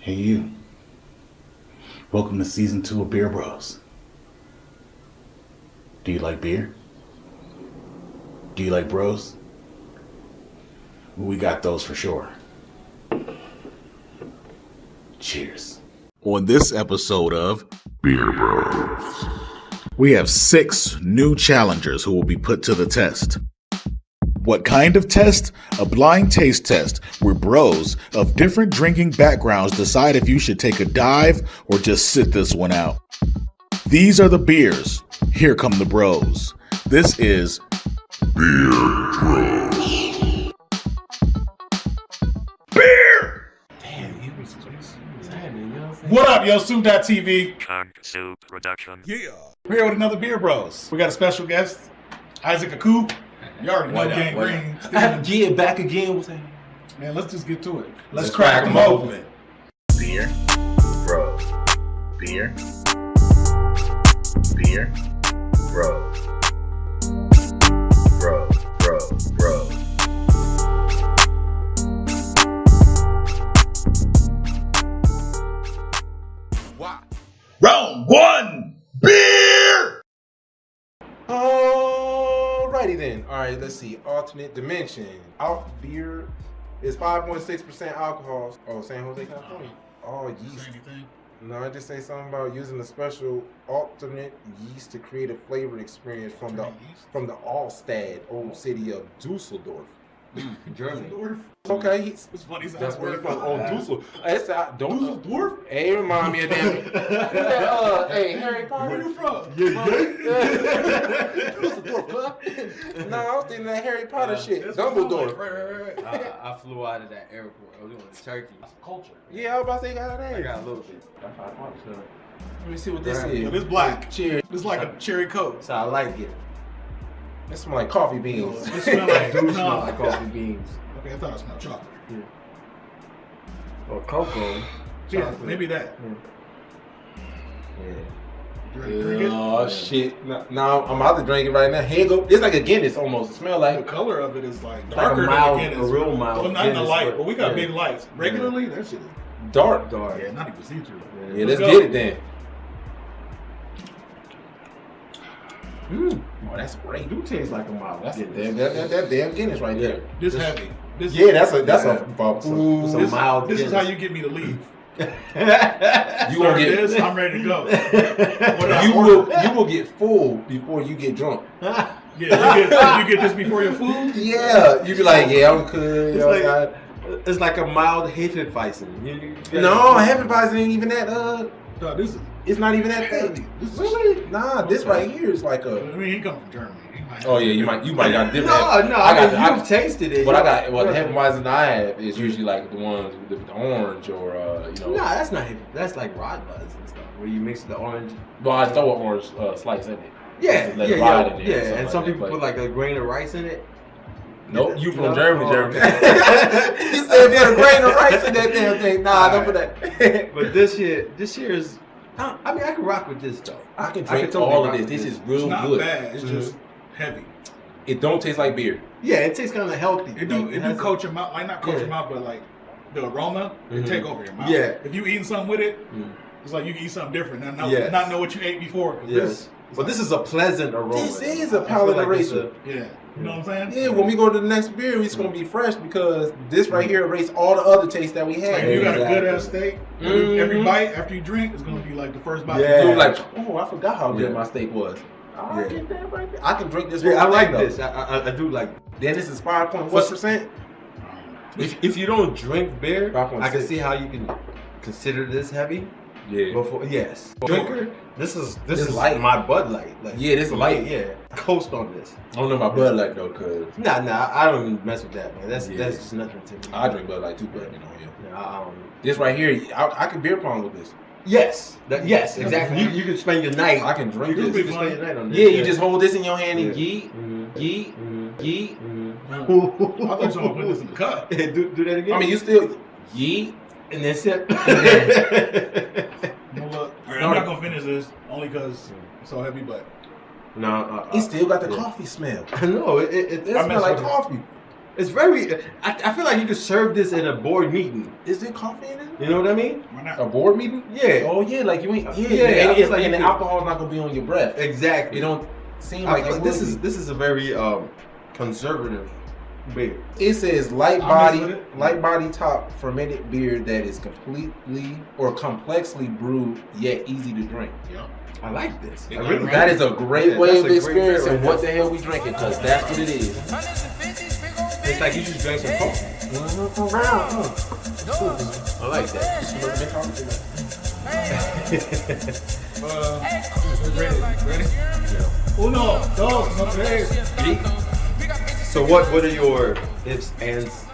Hey you, welcome to season 2 of BeerBro's. Do you like beer? Do you like bros? We got those for sure. Cheers. On this episode of BeerBro's, we have 6 new challengers who will be put to the test. What kind of test? A blind taste test where bros of different drinking backgrounds decide if you should take a dive or just sit this one out. These are the beers. Here come the bros. This is BeerBro's. Beer! Damn, what's happening, you know what I'm saying? What up, yo? Soup.tv. Chunk Soup Production. Yeah. We're here with another BeerBro's. We got a special guest, Isaac Aku. You already know Gang Green. Yeah, back again. What's happening? Man, let's just get to it. Let's crack them open. Beer, bros. Beer, beer, bros. Bros. Wow. Round 1, beer! Alrighty then. Alright, let's see. Alternate dimension. Altbier is 5.6% alcohol. Oh, San Jose, California. Oh, yeast. No, I just say something about using a special alternate yeast to create a flavored experience from the Allstadt, old city of Dusseldorf, Germany. Okay, It's funny. that's where you're from. Oh, Dusseldorf. It's Dusseldorf? Hey, remind me of them. Hey, Harry Potter. Where you from? Dusseldorf, huh? No, I was thinking that Harry Potter shit. Dumbledore. Right. I flew out of that airport. I was going to Turkey. That's culture. Yeah, I was about to say, got I that. got a little bit. That's how I probably should. Let me see what this Right. is. Yo, this black. Cheers. This is like a cherry coke. So I like it. It smells like coffee beans. It smell like Do smell like coffee beans. Okay, I thought it smelled chocolate. Or cocoa. Yeah, Chocolate. maybe that. Yeah. Drink it. Oh shit! No, I'm about to drink it right now. Here you go. It's like a Guinness almost. It smells The like color of it is like Like darker a mild, than Guinness. a real mild. Well, not in the Guinness, light, but we got yeah. big lights. Regularly, that shit is dark. Dark. yeah, not even see-through. Yeah, Let's let's go. get it then. Oh, that's great. Do taste like a mild. That's Guinness. that damn Guinness right there. This heavy. This Yeah, that's a Some This, mild this is Guinness. how you get me to leave. You Sir, gonna get this, I'm ready to go. What I you order- will get full before you get drunk. Yeah, you get this before your food? Yeah, you be like, yeah, I'm good. It's yo, like- I- It's like a mild Hefeweizen. no, Hefeweizen ain't even that. No, this is It's not even that heavy. thick. This is, Really? Nah, this right here is like I a. mean, he comes from Germany. He might Oh yeah, you might got different. No, I mean, you've tasted it. What I got, what the Hefeweizen I have is usually like the ones with the orange or you know. Nah, that's not Hefe. That's like Rodbuzz and stuff, where you mix the orange. Well, I throw an orange slice in it. Yeah, Just let it ride in there or And some something people put like a grain of rice in it. Nope, you from No? Germany, Oh, Germany. okay. He said there's a grain of rice in that damn thing. Nah, don't put that. But this year is. I mean, I can rock with this though. I can I drink can totally all of rock this. with This this. is real it's not good. bad. It's just heavy. It don't taste like beer. Yeah, it tastes kind of healthy. It do coat your mouth. Like, not coat your mouth, but like the aroma, it take over your mouth. Yeah. If you eating something with it, it's like you can eat something different. Not Yes. not know what you ate before. 'Cause Yes. But this is a pleasant aroma. This is a I feel palate this eraser. yeah. You know what I'm saying? Yeah, when we go to the next beer, it's gonna be fresh because this right here erases all the other tastes that we Like, had. if you got a Exactly. good ass steak, every bite after you drink is gonna be like the first bite. Yeah. You're like, oh, I forgot how good Yeah. my steak was. I Yeah. get that right there. I can drink this. Yeah, I whole like thing, though. this. I do like. Then this is 5.1%. If you don't drink beer, 5.6. I can see how you can consider this heavy. Yeah. Before, yes. Drinker, this is This light. my Bud Light. Like, Yeah, this light. Yeah, coast on this. I don't know about Bud Light though, cause Nah, I don't even mess with that, man. That's Yeah. just nothing to me. I drink Bud Light too, but you know, yeah. Yeah, I don't. This right here, I can beer pong with this. Yes, exactly. You can spend your night. I can drink You this. can spend your night on this. Yeah, you just hold this in your hand and Yeah. yeet, Mhm. yeet. I thought someone put this in the cup. do that again. I mean, you still yeet. and then sip. No, look, I'm not gonna finish this only because it's so heavy, but No, It still got the yeah. coffee smell. I know it It I smells mess like with it. coffee. It's very. I feel like you could serve this at a board meeting. Is it coffee in it? You know what I mean? Why not? A board meeting? Yeah. Oh yeah, like you ain't. Yeah, Yeah, and, it's like and the you could- alcohol's not gonna be on your breath. Exactly. It don't seem I like feel it like this would be. is a very conservative beer. It says light I'm with body it. top fermented beer that is completely or complexly brewed yet easy to drink. Yep. I like this. Yeah, I really right. That is a great Yeah, way that's of a great experiencing beer right what there. the hell we drinking, because that's what it is. It's like you just drank some coffee. I like that. Ready? Uno, dos, no tres. So what are your ifs, ands,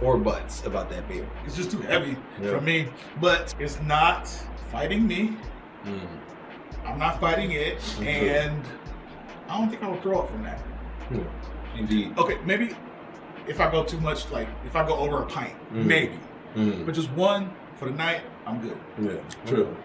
or buts about that beer? It's just too heavy Yeah. for me, but it's not fighting me. I'm not fighting it, and I don't think I would throw up from that. Indeed. Okay, maybe if I go too much, like if I go over a pint, maybe. But just one for the night, I'm good. Yeah. True.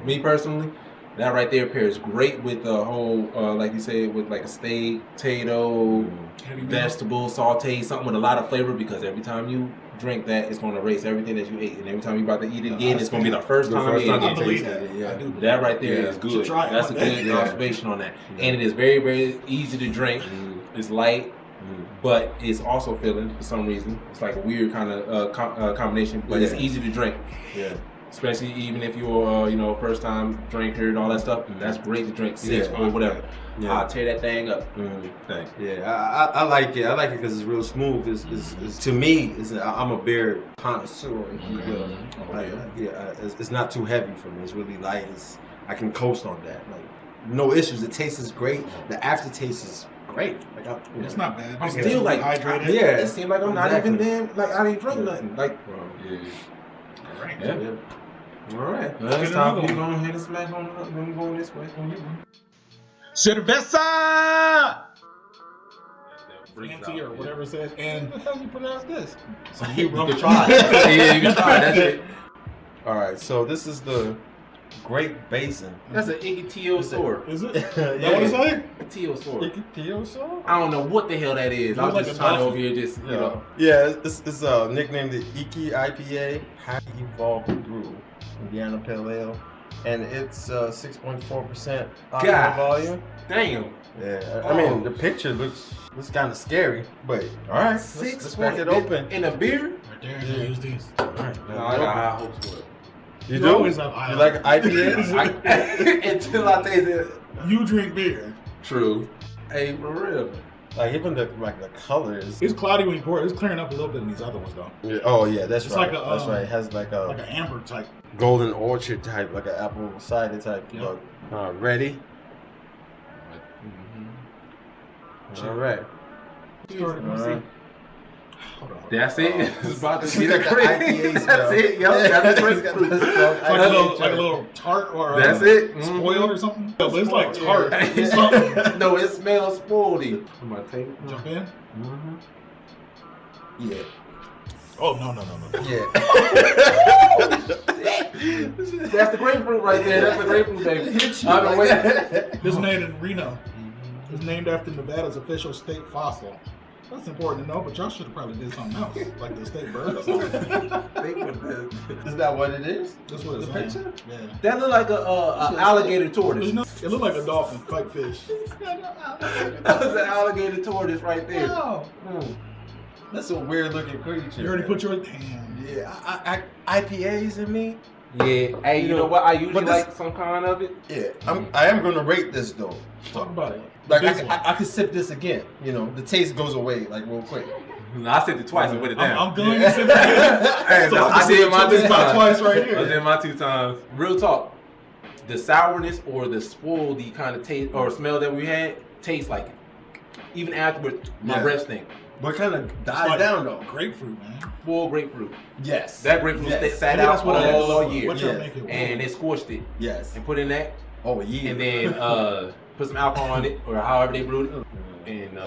Me personally, that right there pairs great with the whole, like you said, with like a steak, potato, Heavy meal. vegetable, saute, something with a lot of flavor, because every time you drink that, it's going to erase everything that you ate. And every time you're about to eat it again, it's going to be the first time you ate I it. believe taste that. it, yeah. I do. That right there Yeah. is good. Should try it That's a one day. good Yeah. observation on that. And it is very, very easy to drink. It's light, but it's also filling for some reason. It's like a weird kind of combination, but it's Yeah. easy to drink. Yeah. Especially even if you're, first time drinker and all that stuff. That's great to drink 6 Yeah. or whatever. Yeah. Tear that thing up. Thing. Yeah, I like it. I like it because it's real smooth. It's to me, I'm a beer connoisseur, if you will. Like, it's not too heavy for me. It's really light. I can coast on that. Like, no issues. The taste is great. The aftertaste is great. Like, It's not bad. I'm It still gets like, hydrated. Yeah. it seems like I'm not Exactly. even damn, like I didn't drink nothing. Like, All right. yeah. All right. Well, it's Get time for another you one. going ahead and smash on up. Then we going this way. Cerveza! Fancy or whatever it says. And How the hell you pronounce this? You can try. Yeah, you can try. That's it. All right. So this is the Great Basin. That's an Icky TitoShabaz. is it? Yeah. Is that what it's like? TitoShabaz. TitoShabaz? I don't know what the hell that is. I Looks was like just a trying to dolphin. over here just, you know. Yeah, it's nicknamed the Icky IPA, Highly Evolved Brew, Indiana Pale Ale, and it's 6.4% alcohol God. volume. Damn. Yeah, I mean the picture looks kind of scary, but all right, let's crack it open. In a beer? Right there. Yeah. Use these. All right, No, I got high hopes for it. you You do? always have high You like hopes. IPAs? Until I taste it. You drink beer. True. Hey, for real. Like even the color is. It's cloudy when you pour it. It's clearing up a little bit in these other ones though. Yeah, oh yeah, that's It's right. like a, That's right. It has like a Like an amber type. golden orchard type, like an apple cider type. Yep. Look. Ready? All right. All right. Hold on. That's it. It's about to See, be like the the great. IPA That's smell. it. Yo, that's the great fruit. Like a little tart or That's it. spoiled or something. But it's like Yeah. tart. It's something. No, it smells spoiledy. I'm gonna take it. Jump in. Yeah. Oh no. Yeah. That's the grapefruit right there. That's the grapefruit, baby. I've been waiting. This made in Reno. It's named after Nevada's official state fossil. That's important to know, but y'all should have probably did something else, like the state bird or something. Is that what it is? That's what it's The saying. picture? Yeah. That look like a alligator tortoise. It looked like a dolphin, fight fish. That was an alligator tortoise right there. Wow. That's a weird looking creature. You already put your damn. Yeah, IPAs in me. Yeah. Hey, you know what? I usually but this- like some kind of it. Yeah, I am gonna rate this though. Talk about it. Like Big one. I could sip this again. You know, the taste goes away like real quick. No, I said it twice and put it down. I'm going to sip it again. Hey, So I did my this two about times. twice right I here. did my 2 times. Real talk. The sourness or the spoiledy kind of taste or smell that we had tastes like it. Even afterwards, my Yeah. breath stink. But kind of It's dies like down though. Grapefruit, man. Full grapefruit. Yes. That grapefruit Yes. sat Maybe out that's what it all is. year. What y'all Yeah. make it And they scorched it Yes. and put in that Oh yeah. and then put some alcohol on it or however they brewed it. And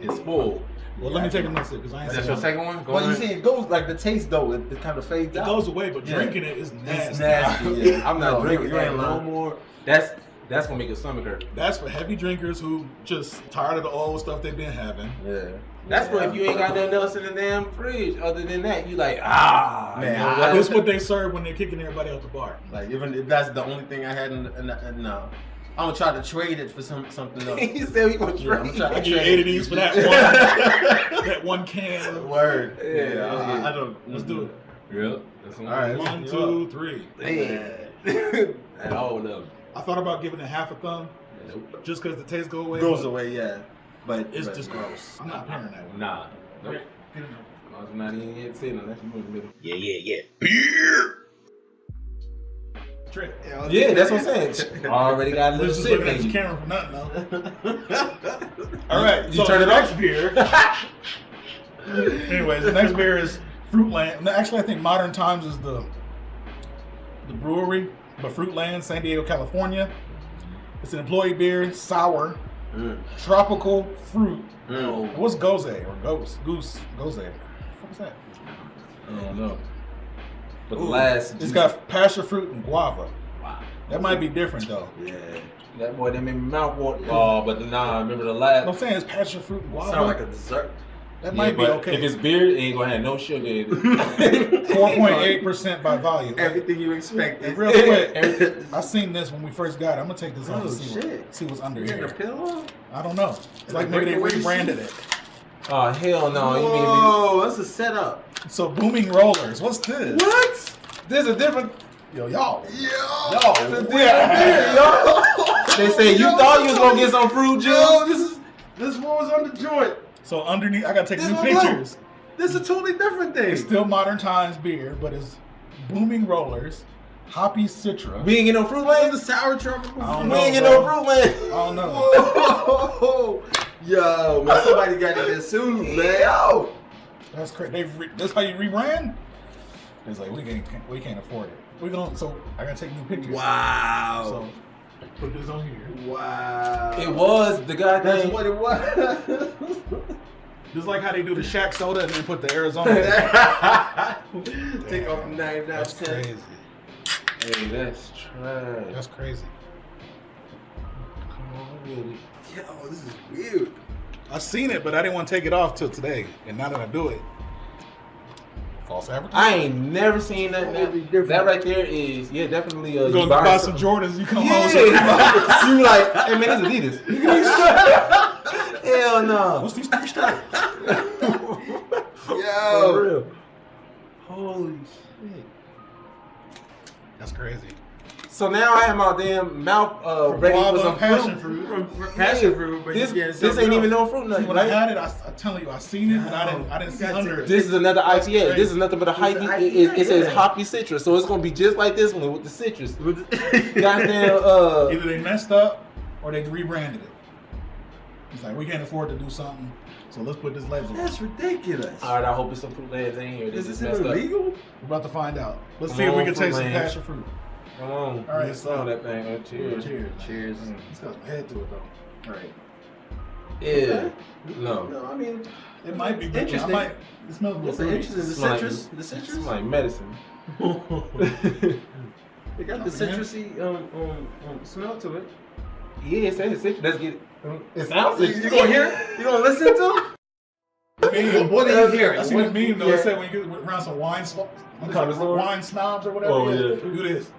it's spoiled. Well, let me take another sip because I ain't That's seen your second one? Go Well, you on. see, it goes like the taste though. It kind of fades It out. goes away, but Yeah. drinking it is nasty. It's nasty. Yeah. I'm not No, drinking you that ain't no lying. more. That's That's gonna make your stomach hurt. That's for heavy drinkers who just tired of the old stuff they've been having. Yeah. That's for if you ain't got nothing else in the damn fridge. Other than that, you like, man. Man, you know That's what they serve when they're kicking everybody out the bar. Like even if that's the only thing I had in no. I'm gonna try to trade it for something else. He said we gonna Yeah, I'm trade. trying I to give you trade 8 it. of these for that one, that one can. Word. Yeah. I don't. Let's do it. Yep. That's All right. 1, 2, 3. Man. And all of them. I thought about giving it half a thumb, Nope. just because the taste go away. Goes but away, yeah. But It's just gross. I'm not pairing that one. Nah. Nope. I'm not even yet sitting unless you in the middle. Yeah. Trick. Yeah, that's what I'm saying. Already got a little This is sip looking at the in you. camera for nothing, though. All right, You so turn the it next off? beer. Anyways, the next beer is Fruitland. No, actually, I think Modern Times is the brewery, but Fruitland, San Diego, California. It's an employee beer, sour, tropical fruit. What's Gose or Gose? Gose. What the fuck is that? I don't know. But the last. It's got passion fruit and guava. Wow. That might be different though. Yeah. That boy, that made me mouth water. Oh, but nah, remember the last. I'm saying it's passion fruit and guava. sound like a dessert. That Yeah, might be but okay. If it's beer, it ain't gonna have no sugar in it. 4.8% by volume. Everything you expected. Real quick, I seen this when we first got it. I'm gonna take this off Oh, and see what's under You got here. a pill? I don't know. It's like maybe they rebranded it. Oh hell no! You mean Whoa, that's a setup. So Booming Rollers. What's this? What? this is a different? Y'all. Yo, Yo. They say you thought you was gonna get some fruit juice. This is what was on the joint. So underneath, I gotta take This new one pictures. This is a totally different thing. It's still Modern Times beer, but it's Booming Rollers, Hoppy Citra. We ain't get no fruit What's land. the sour tropical I don't fruit? know, We ain't get bro. no fruit land. I don't know. Whoa. Yo, man, somebody got to get sued, man. Yo. That's crazy. That's how you rebrand? It's like we can't afford it. So I gotta take new pictures. Wow. So put this on here. Wow. It was the That's goddamn. what it was. Just like how they do the Shaq soda and then put the Arizona. Take off 99 That's cents. crazy. Hey, that's trash. That's crazy. Come on, really. Yo, this is weird. I seen it, but I didn't want to take it off till today. And now that I do it, false advertising. I ain't never seen that. Totally different. That right there is definitely You go buy some Jordans, you come home. Yeah. You like, hey man, it's Adidas. Hell no. What's these 3 stripes? For Yo. real. Holy shit. That's crazy. So now I have my damn mouth ready for guava some and passion fruit. fruit. Passion fruit, but This, you can't this ain't even no fruit See, nothing. when I Right? had it, I'm telling you, I seen it, but I didn't see under it. This is another IPA. This is nothing but a It's an hype. IPA, It says yeah. Hoppy Citra, so it's gonna be just like this one with the citrus. Goddamn. Either they messed up or they rebranded it. It's like, we can't afford to do something, so let's put this label on. That's ridiculous. All right, I hope it's some fruit lands in here. This Is is this messed even up. legal? We're about to find out. Let's Come see if we on, can taste some Fruitland. passion fruit. Come on. All right, You so- saw that thing. Cheers. Cheers. Cheers. It's got some head to it, though. All right. Yeah. No. No, I mean, It might be Interesting. It smells a it's little interesting. The Smell like- citrus. The citrus. It's like medicine. They got the citrusy smell to it. Yeah, it says citrus. Let's get it. It sounds You citrus. gonna hear it? You gonna listen to it? What are you hearing? I seen a meme though. Yeah. It said when you get around some wine Connoisseur? wine snobs or whatever. Oh, yeah. Do this.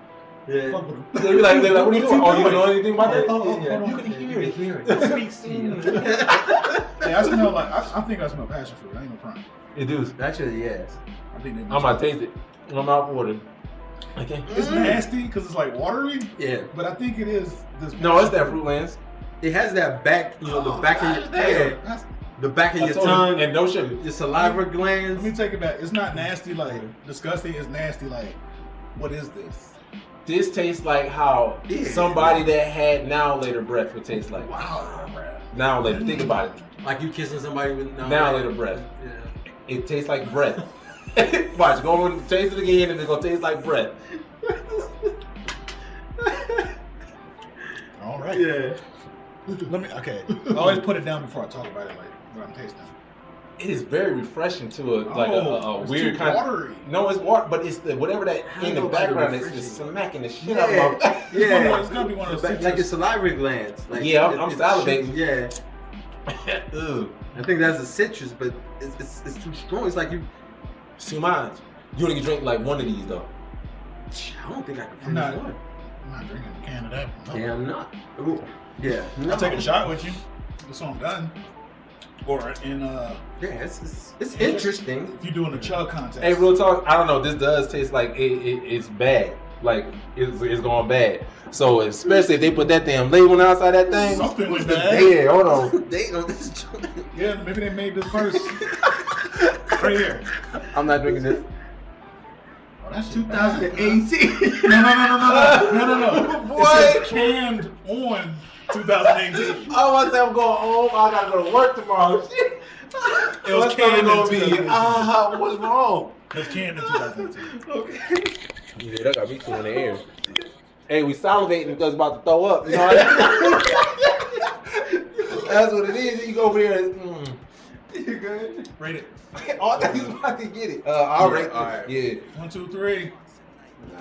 Yeah. Fuck with them. They be like, what are you doing? Oh, you don't know anything about that? Oh, Yeah. hold on. You can hear it. It speaks to you. Yeah, I smell like I think I smell passion fruit. I ain't no crime. It does. Actually, yes. I think they I'm about to taste it. My mouth watering. Okay. It's nasty because it's like watery, Yeah. but I think it is this. No, it's that fruit lands. It has that back, the back of your That's- the back of I your told you, tongue, and no sugar. your saliva Let me glands. take it back. It's not nasty like disgusting. It's nasty like, what is this? This tastes like how Yeah. somebody that had now later breath would taste like. Wow, bro. Now later, think about it. Like you kissing somebody with Now later breath. Yeah. It tastes like breath. Watch, go and taste it again, and it's gonna taste like breath. All right. Yeah. Let me. Okay. I always put it down before I talk about it, like what I'm tasting. It is very refreshing to a It's weird too kind watery. of. No, it's water, but it's the whatever that in the background is just smacking the shit out of my. Yeah. It's gonna be one of those Like your salivary glands. Like, Yeah, I'm salivating. Yeah. Ugh. I think that's the citrus, but it's too strong. It's like you. See mine. You only can drink like one of these though. I don't think I can I'm finish not one. drinking a can of that. No. Yeah, I'm not. Ooh. Yeah. No. I'll take a shot with you. So I'm done. Or in Yeah, it's interesting. if you're doing a chug contest. Hey, real talk. I don't know. This does taste like it's bad. Like it's going bad. So especially if they put that damn label outside that thing. Something like that. Yeah, hold on. They know this joint. Yeah, maybe they made this first. Right here. I'm not drinking this. Oh, that's 2018. No. Boy. It says canned on 2018. Oh, I said I'm going home. I gotta go to work tomorrow. Shit. It was canned in gonna be. 2018. What's wrong? It was canned in 2018. Okay. Yeah, that got me two in the air. Hey, we salivating because about to throw up. You know what That's what it is. You go over here and. You good? Rate it. Oh, I thought he was about to get it. I'll rate it. All right. Yeah. 1, 2, 3. Nah.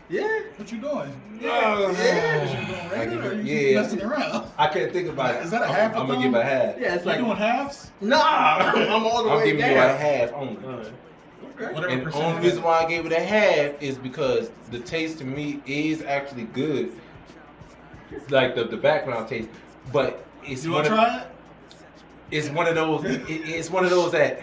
Yeah. What you doing? Yeah. Is you doing regular or you Yeah. messing around? I couldn't think about it. Is that a half a I'm gonna thumb? give a half. Yeah, it's You like doing halves? nah. I'm all the I'm way giving down. you a half only. Okay. Whatever And the percentage. only reason why I gave it a half is because the taste to me is actually good. Like the background taste. But it's You one wanna of, try it? it's one of those it's one of those that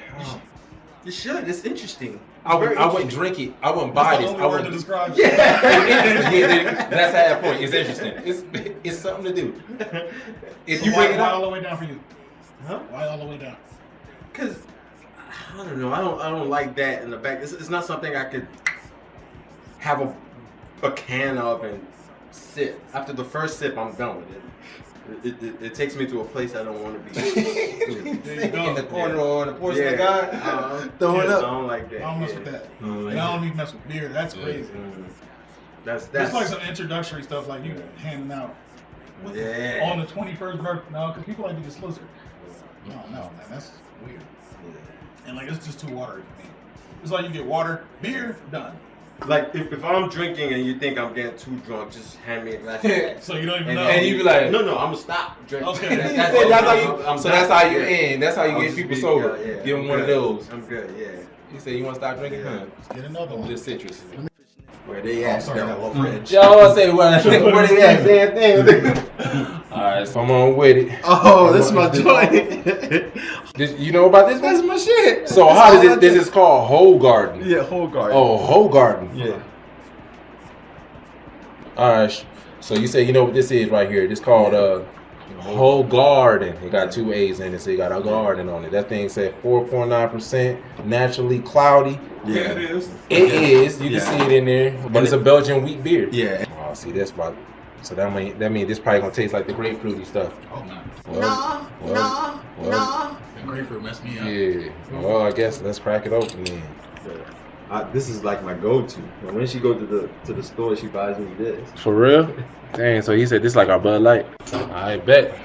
You should. It's interesting. I wouldn't drink it. I wouldn't buy That's this. the I only word to wouldn't. describe it. Yeah, that's half point. It's interesting. It's something to do. If you Why bring it all out, the way down for you? Huh? Why all the way down? Cause I don't know. I don't like that in the back. It's not something I could have a can of and sip. After the first sip, I'm done with it. It takes me to a place I don't want to be. There you go. in the corner or in the porcelain Yeah. guy, throwing Yeah, I up. don't like that. I don't mess yeah. with that. I don't like And I that. don't even mess with beer. That's crazy. That's It's like some introductory stuff like you handing out yeah. on the 21st birthday. No, because people like to get slizzard. No, man, that's weird. And like it's just too watery for me. It's like you get water, beer, done. Like if I'm drinking and you think I'm getting too drunk, just hand me a glass of that. So you don't even And, know. and you be like, no, I'm gonna stop drinking. Okay. that's how you. I'm So done. that's how you Yeah. end. That's how you I'll get just people be- sober. yeah, Give them I'm one of good. those. I'm good. Yeah. You say you want to stop drinking? Yeah. Huh? Get another one. Just citrus. Where they at? sorry. That little fridge. Y'all say what? Where they at? Same thing. All right, so I'm on with it. Oh, this is my joint. You know about this? That's my shit. So how does it? This is called Hoegaarden. Yeah, Hoegaarden. Oh, Hoegaarden. Yeah. All right. So you say you know what this is right here? This called Hoegaarden. It got 2 A's in it, so you got a garden on it. That thing said 4.9% naturally cloudy. Yeah, it is. It is. You can see it in there, but it's a Belgian wheat beer. Yeah. Oh, see, that's about. So that means this probably gonna taste like the grapefruity stuff. Oh, no. Well, The grapefruit messed me up. Yeah. Well, I guess let's crack it open then. This is like my go-to. When she go to the store, she buys me this. For real? Dang. So he said this like our Bud Light. I bet.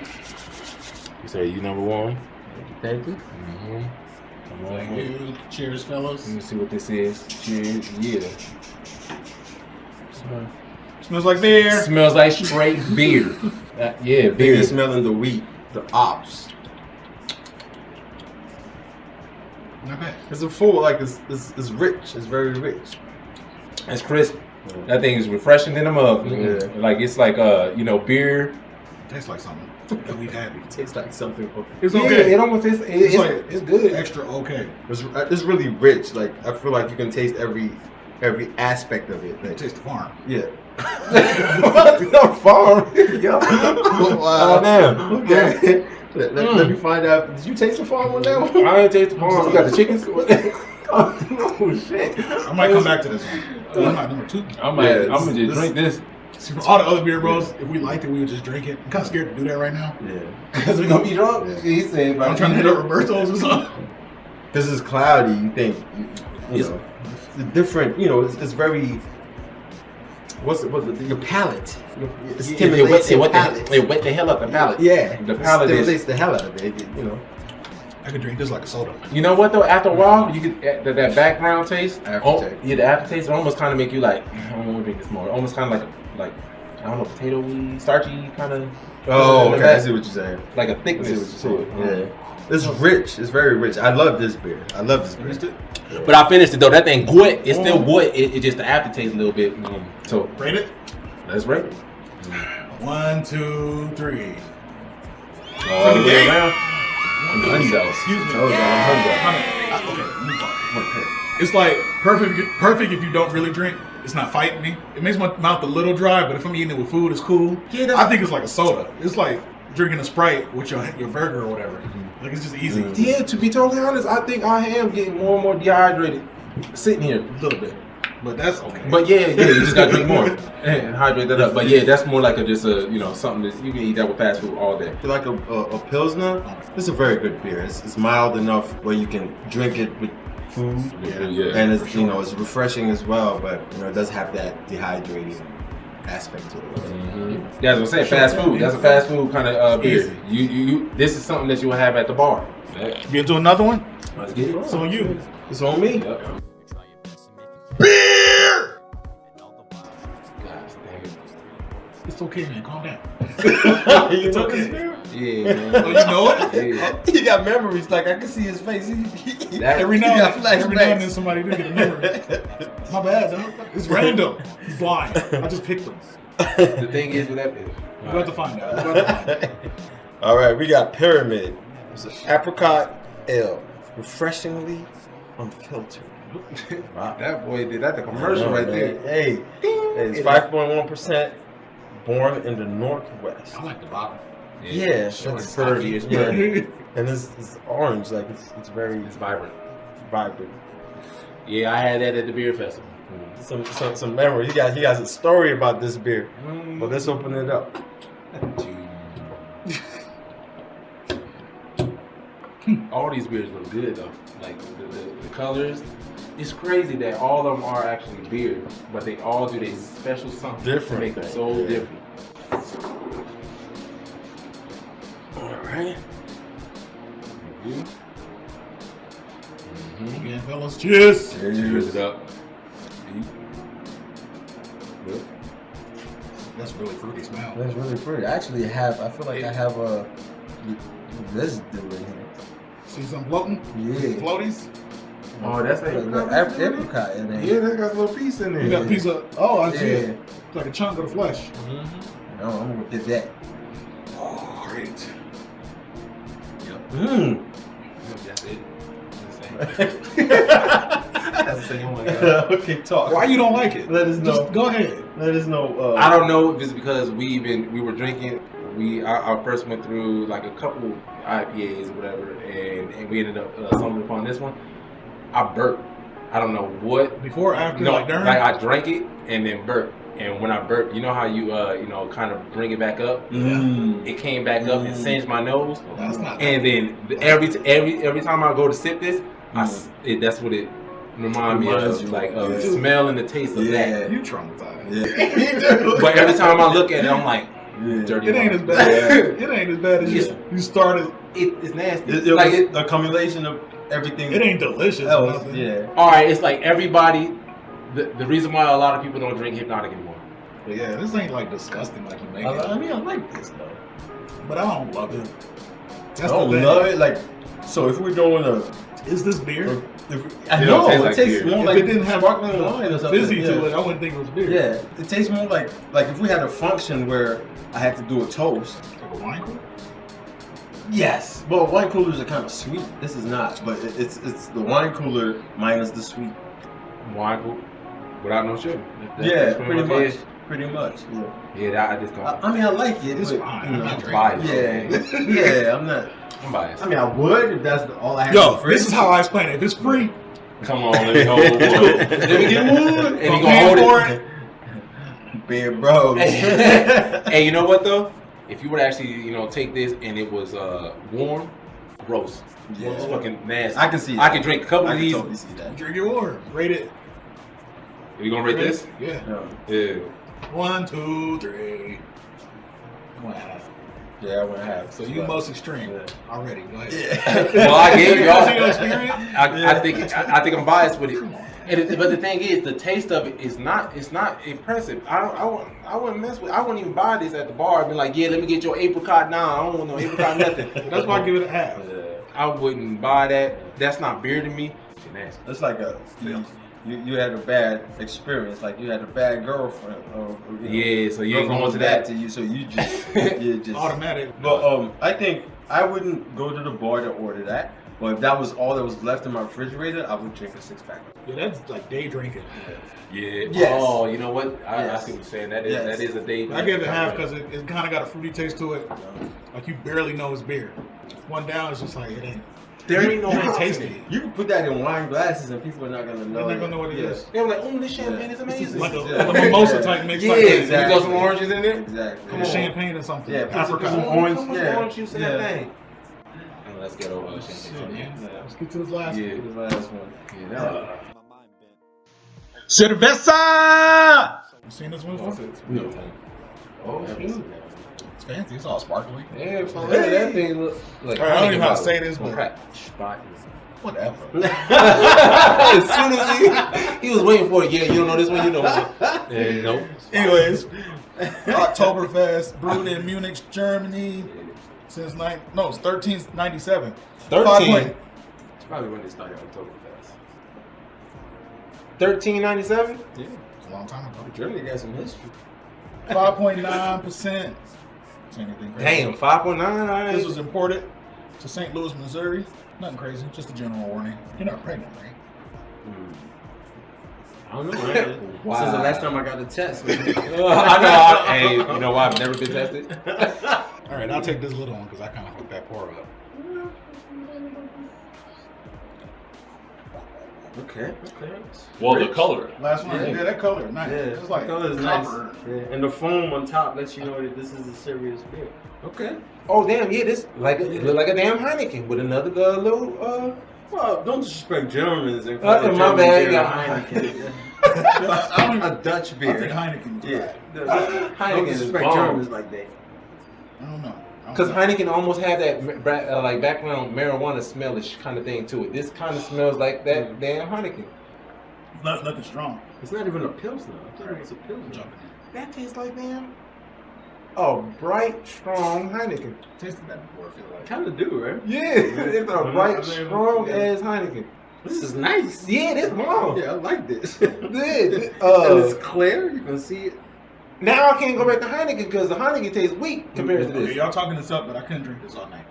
He said you number one. Thank you. Mm-hmm. Come on. Thank you. Cheers, fellas. Let me see what this is. Cheers. Yeah. Smells like beer. Smells like straight beer. Yeah, Beer beer. is smelling the wheat, the ops. Not bad. It's a full, like it's rich. It's very rich. It's crisp. That thing is refreshing in the mug. Yeah. Like it's like beer. Tastes like something that we've had. It tastes like something. It's Yeah, okay. it almost is. It's like It's good. extra okay. It's really rich. Like I feel like you can taste every aspect of it. It Like, tastes the farm. yeah. No farm. Yo. Oh damn. Okay. Let me find out. Did you taste the farm on that one? I ain't taste the farm. You got the chickens. Oh shit. I might come back to this one. I'm not number 2. I'm gonna just drink this. See, for all the other beer bros, if we liked it, we would just drink it. I'm kind of scared to do that right now. Yeah. Because we gonna be drunk. Yeah. He said, I'm trying to hit up Roberto's or something. This is cloudy. You think you know the different. You know, it's very. What's it? Your palate. It stimulates your palate. It wet the hell up the palate. Yeah. The palate stimulates is. the hell out of it. You know. I could drink this like a soda. You know what though? After a while, you get that background taste. Aftertaste. Yeah, the aftertaste almost kind of make you like, I want to drink this more. Almost kind of like I don't know, potato-y, starchy kind of. Oh, okay. I see what you're saying. Like a thickness to it. Yeah. It's rich. It's very rich. I love this beer. But I finished it though. That thing good. It's still good. It just the aftertaste a little bit. So Rate it. let's rate it. 1, 2, 3. All the way around. Excuse me. Oh, Okay, let me talk. It's like perfect if you don't really drink. It's not fighting me. It makes my mouth a little dry, but if I'm eating it with food, it's cool. Yeah, I think it's like a soda. It's like drinking a Sprite with your burger or whatever. Like it's just easy. Yeah, to be totally honest, I think I am getting more and more dehydrated sitting here. A little bit. But that's okay. But yeah, you just gotta drink more and hydrate that up. But yeah, that's more like something that you can eat that with fast food all day. If you like a Pilsner, it's a very good beer. It's mild enough where you can drink it with food. Yeah. And it's it's refreshing as well, but it does have that dehydrating aspect to it. Mm-hmm. Yeah, as I was saying, fast food. That's a fast food kind of beer. You this is something that you will have at the bar. Get into another one? Let's get it. It's on you. It's on me. Yep. Beer! Gosh, dang it. It's okay, man. Calm down. You It's know okay. this beer? Yeah, man. Oh, you know it? Yeah. He got memories. Like I can see his face. Every now got and then flashbacks. somebody do get a memory. My bad, dog. It's random. He's blind. I just picked him. The thing is with that beer. We're about to find out. All right, we got Pyramid. It's an apricot ale, refreshingly unfiltered. Wow. That boy did that the commercial right there. Hey, it's 5.1%. Born in the Northwest. I like the bottom. Yeah, Sure, it's it's pretty. It's yeah. pretty. And it's orange, like it's very It's vibrant. vibrant. Yeah, I had that at the beer festival. Some memory. He got a story about this beer. But let's open it up. All these beers look good though. Like the colors. It's crazy that all of them are actually beer, but they all do their special something Different to make them thing, so yeah. different. All right. Again, fellas. Cheers. Cheers it up. Good. That's really fruity smell. That's really pretty. I actually have. I feel like I have a residue in here. See some floating? Yeah. Floaties? Oh, that's Apricot in there. Yeah, that got a little piece in there. You got a piece of, oh, I see Yeah. it. It's like a chunk of the flesh. No, I'm gonna get that. Oh, great. Mmm. That's it. That's the same one. Okay, talk. Why you don't like it? Let us know. Just go ahead. Let us know. I don't know if it's because we were drinking. I first went through like a couple IPAs or whatever, and we ended up stumbling upon this one. I burped. I don't know what. Before, after, No, like during? like I drank it and then burped. And when I burped, you know how you kind of bring it back up. It came back up and singed my nose. That's not And then every time I go to sip this, that's what it reminds me Reminds of, you like of, the yeah. smell and the taste of that. You traumatized. Yeah. But every time I look at it, I'm like, dirty. It ain't as mouth. bad. It ain't as bad as Yeah. you started. It's nasty. It like was accumulation of everything. It ain't delicious. or else. nothing. Yeah. all right, it's like everybody. The reason why a lot of people don't drink Hypnotic anymore. But yeah, this ain't like disgusting like you make it. I mean, I like this though. But I don't love it. I That's don't the thing. love it. Like, so if we're doing Is this beer? I It know don't taste it like tastes beer. more If like it didn't have sparkling wine or something. fizzy yeah. to it, I wouldn't think it was beer. Yeah, it tastes more like if we had a function where I had to do a toast. Like a wine cooler? Yes, well, wine coolers are kind of sweet. This is not, but it's the wine cooler minus the sweet. Wine cool, without no sugar. Yeah, pretty pretty much much. Pretty much. Yeah. Yeah, that I just don't. I mean, I like it. It's but, fine. you know, I'm not biased. yeah, I'm not. I'm biased. I mean, I would if that's all I had. Yo, in the this is how I explain it. If it's free, Come on, let me hold one. Let me get one. And I'm he gonna paying hold for it. it. BeerBro's. Hey, you know what though? If you would actually, take this and it was warm, gross. Yeah. It's fucking nasty. I can see I that. can drink a couple I of can these. totally see that. Drink it warm. Rate it. Are you gonna rate this? Yeah. Yeah. Yeah. 1, 2, 3. Wow. Yeah, I went half. So you most extreme already. Go ahead. Yeah. Well, I gave Y'all y'all. experience? I think I'm biased with it. But the thing is, the taste of it is not. It's not impressive. I wouldn't mess with. I wouldn't even buy this at the bar. I'd be like, yeah, let me get your apricot. Nah, I don't want no apricot nothing. That's why I give it a half. I wouldn't buy that. That's not beer to me. It's nasty. It's like you had a bad experience, like you had a bad girlfriend. Or, So you ain't going to that. To you, so you just Automatic. But I think I wouldn't go to the bar to order that. But if that was all that was left in my refrigerator, I would drink a 6-pack. Yeah, that's like day drinking. Yeah. Yes. Oh, you know what? I see what you're saying. That is a day. I give it half because it kind of got a fruity taste to it. Like you barely know it's beer. One down, it's just like it ain't. There ain't no tasty. You can put that in wine glasses and people are not gonna know. They're not gonna know what it is. They're like, this champagne is amazing. Like a mimosa type mix. Yeah, exactly. You got some oranges in there? Exactly. Or champagne or something. Yeah, Apricot. some orange. Orange juice in that thing. Let's get over champagne. Let's get to this last one. The last one. Yeah. Cerveza! You seen this movie? No. Oh, It's fancy. It's all sparkly. Yeah, for real, that thing looks like. I don't even know how to say this, but Spatan. whatever. As soon as he was waiting for it, yeah, you don't know this one, you know this one. Nope. Anyways, Oktoberfest, brewed in Munich, Germany, since it's 1397. 13. It's probably when they started Oktoberfest. 1397? Yeah, it's a long time ago. Germany got some history. 5.9%. Anything crazy. Damn, 5.9. This was imported to St. Louis, Missouri. Nothing crazy, just a general warning. You're not pregnant, right? I don't know, man. Wow. Since the last time I got a test. I know. Hey, you know why I've never been tested? All right, I'll take this little one because I kind of fucked that pour up. Okay. Well, the color. Last one, yeah, that color, nice. Yeah, It's like the color is copper. nice. Yeah. And the foam on top lets you know that this is a serious beer. Okay. Oh, damn, yeah, this it look like a damn Heineken with another little, Well, don't disrespect Germans and my German bad, beer yeah. Heineken. A Dutch I beer. think Heineken. Yeah. Heineken Don't is disrespect bomb. Germans like that. I don't know. Because Heineken almost had that like background marijuana smellish kind of thing to it. This kind of smells like that damn Heineken. Nothing strong. It's not even a Pilsner. I thought it was a Pilsner. That tastes like damn. Oh, bright, strong Heineken. Tasted that before, I feel like. Kind of do, right? Yeah, it's a bright, strong ass Heineken. This is nice. Yeah, this bomb. Yeah, I like this. Yeah, And it's clear. You can see it. now I can't go back to Heineken because the Heineken tastes weak compared to Okay, this. y'all talking this up, but I couldn't drink this all night.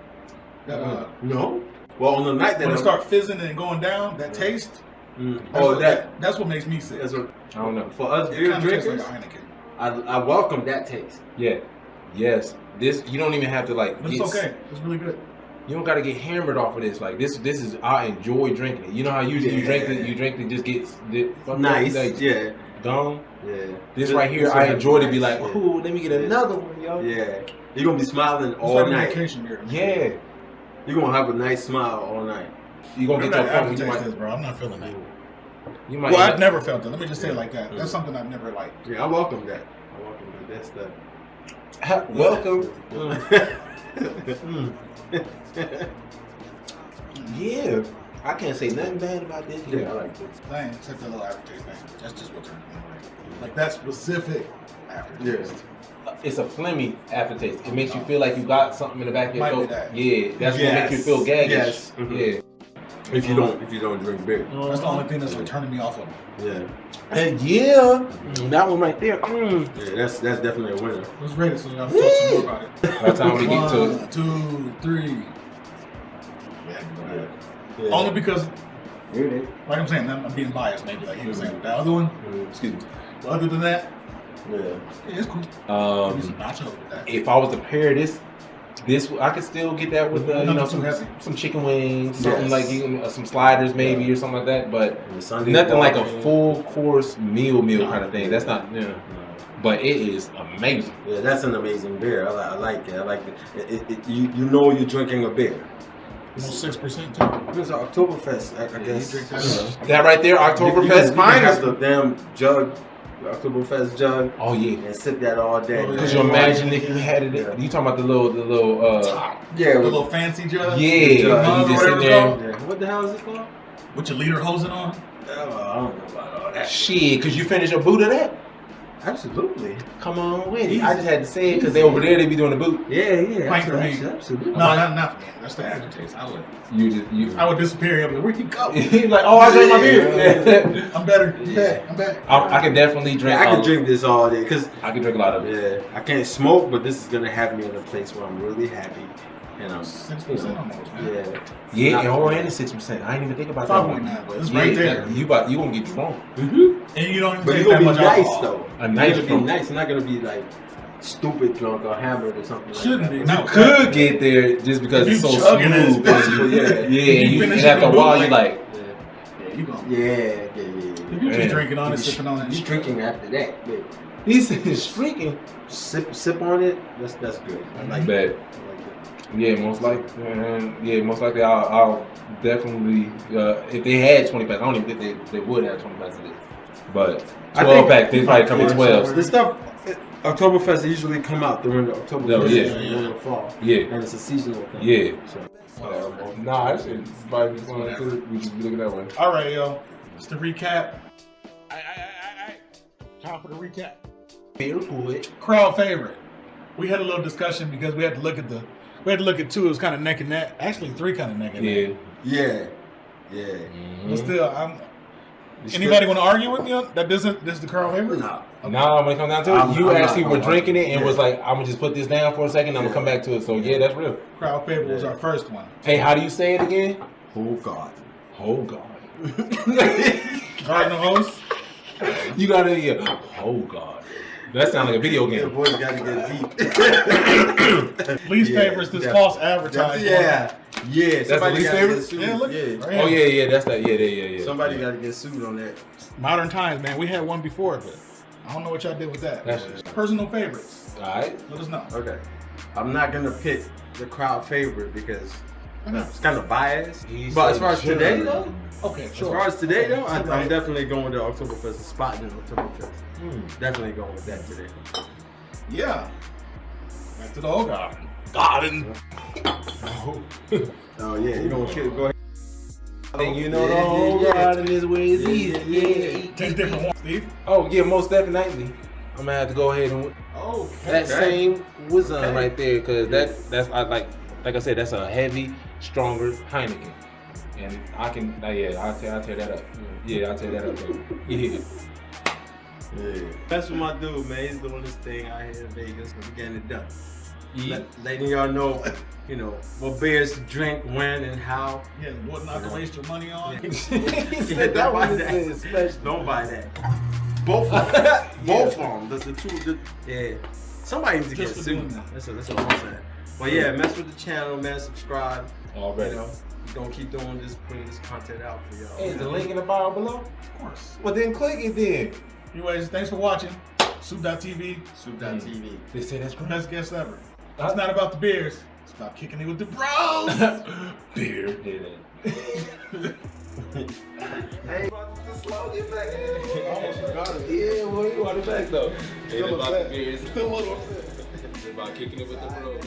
That, No. Well, on the night that when it start fizzing and going down, that taste. That's what makes me sick. That's what, I don't know. for us It beer kind of tastes like drinkers, a Heineken. I welcome that taste. Yeah. Yes. This you don't even have to like. But it's okay. It's really good. You don't got to get hammered off of this. Like this is I enjoy drinking it. You know how usually you drink it just gets Nice. like, Yeah. gone. Yeah. This right here, I enjoy to be like, ooh, let me get another one, yo. Yeah. You're gonna be smiling It's all like a night. vacation beer. Yeah. You're gonna have a nice smile all night. You gonna get to a point where you Aftertaste might, this, bro. I'm not feeling that. you might. Well, I've never felt it. Let me just say it like that. That's something I've never liked. Yeah, I welcome that. That's the. welcome. Yeah. I can't say nothing bad about this. Yeah, I like this. Thing, except that little aftertaste thing. That's just what turned me away. Like that specific aftertaste. It's a phlegmy aftertaste. It makes you feel like you got something in the back of your Might be throat. that. Yeah, that's what makes you feel gaggish. Yes. Yeah. If you don't drink beer. That's the only thing that's like turning me off of it. Yeah. And yeah, that one right there. Yeah, that's definitely a winner. Let's rate it so y'all can talk some more about it. By the time we get to it. 1, 2, 3. Yeah. Only because, like I'm saying, I'm being biased maybe. Like he was saying with that other one. Excuse me. But other than that, Yeah. it's cool. Maybe some nachos with that. If I was to pair this I could still get that with Nothing too heavy. some chicken wings, something Yes. like some sliders maybe or something like that. But Sunday nothing like a morning. full course meal kind of thing. That's not. Yeah. But it is amazing. Yeah, that's an amazing beer. I like it. I like it. You know you're drinking a beer. Almost 6% too. It's Oktoberfest, I guess. you drink that. That right there, You Oktoberfest can have finest. the damn jug Oktoberfest jug. Oh yeah. And sip that all day. Could you imagine if you had it? You talking about the little the little fancy jug? Yeah, you just sit there. Yeah. What the hell is it called? With your leader hosing on? I don't know about all that. Shit, could you finish a boot of that? Absolutely. Come on with it. I just had to say it because they over there, they be doing the boot. Yeah. Plank for me. Absolutely. No, not for me. That's the aftertaste. I would disappear. I'd be like, where'd you go? He's like, oh, I drank my beer. I'm better. Yeah, I'm back. I can definitely drink. I can drink this all day because I can drink a lot of it. I can't smoke, but this is gonna have me in a place where I'm really happy, and I'm 6% almost, man. Yeah, and already 6%. I didn't even think about that one. 5.9, but it's right there. You gonna get drunk. And you don't even But take you're that gonna much be nice alcohol. though. A nice You're gonna drunk. be nice. You're not gonna be like stupid drunk or hammered or something. Shouldn't like be. that. No. You could get there just because If it's so you chugging it, smooth. it's- Yeah, and finish after a the while, boot, you like, Yeah, you going. Yeah. If you just drinking on it, sipping on it, You drinking after that, babe. he's streaking. Sip on it. That's good. I like Bet. it. Yeah, most likely I'll definitely if they had 20 packs, I don't even think they would have 20 packs of this. But 12 pack, they probably come in 12. The stuff Oktoberfest usually come out during the Oktoberfest during the fall. Yeah. And it's a seasonal thing. Yeah. So Nah, that shit probably just one too. We just be looking that way. All right, yo. It's the recap. Time for the recap. BeerBro's. Crowd favorite. We had a little discussion because we had to look at two. It was kind of neck and neck. Actually, three kind of neck and neck. Yeah. But still, anybody want to argue with me on that? This is the crowd favorite? No. Nah, when it comes down to it, you I'm actually not were gonna drinking it and argue. was like, I'm gonna just put this down for a second. I'm gonna come back to it. So yeah, that's real. Crowd favorite was our first one. Hey, how do you say it again? Hoegaarden. Hoegaarden. Garden host. You gotta hear Hoegaarden. That sounds like a video Your game. voice gotta get deep. Least favorites. This false advertising. Yeah. That's the least gotta favorite? get sued. Yeah, look. Yeah. Right Oh here. yeah, that's that. Yeah. Somebody gotta get sued on that. Modern times, man. We had one before, but I don't know what y'all did with that. That's just- Personal favorites. All right. Let us know. Okay. I'm not gonna pick the crowd favorite because it's kind of biased. But as far as today though, Okay, as sure. far as today though, I'm Right. definitely going to Oktoberfest, the Spatan Oktoberfest. Definitely going with that today. Yeah. Back to the Hoegaarden. Garden. Oh yeah, you gonna go ahead. And you know the Hoegaarden is where it's easy. Yeah. 10 different ones, Steve. Oh yeah, most definitely. I'm gonna have to go ahead and that same Wisdom right there, because that's like I said, that's a heavy, stronger Heineken, and I can I'll tear that up. Yeah, I'll tear that up. Bro. Yeah. Yeah. That's what my dude, man. He's doing this thing out here in Vegas and getting it done. Letting y'all know, what beers to drink, when, and how. Yeah, what not to waste your money on. He said that one is special. Don't buy that. Both of them. Both of them. The two. Yeah. Somebody needs to get Just for sued. doing that. That's what I'm saying. But yeah, mess with the channel, man. Subscribe. Already. We're gonna keep doing this, putting this content out for y'all. Hey, is the link in the bio below? Of course. Well, then click it then. Anyways, thanks for watching. Soup.tv. Soup.tv. They say that's great. Best guest ever. It's not about the beers. It's about kicking it with the bros. Beer. Hey, Almost forgot it. Yeah, well, you want it back though. It's about the beers. Still a little upset. It's about kicking it with the bros.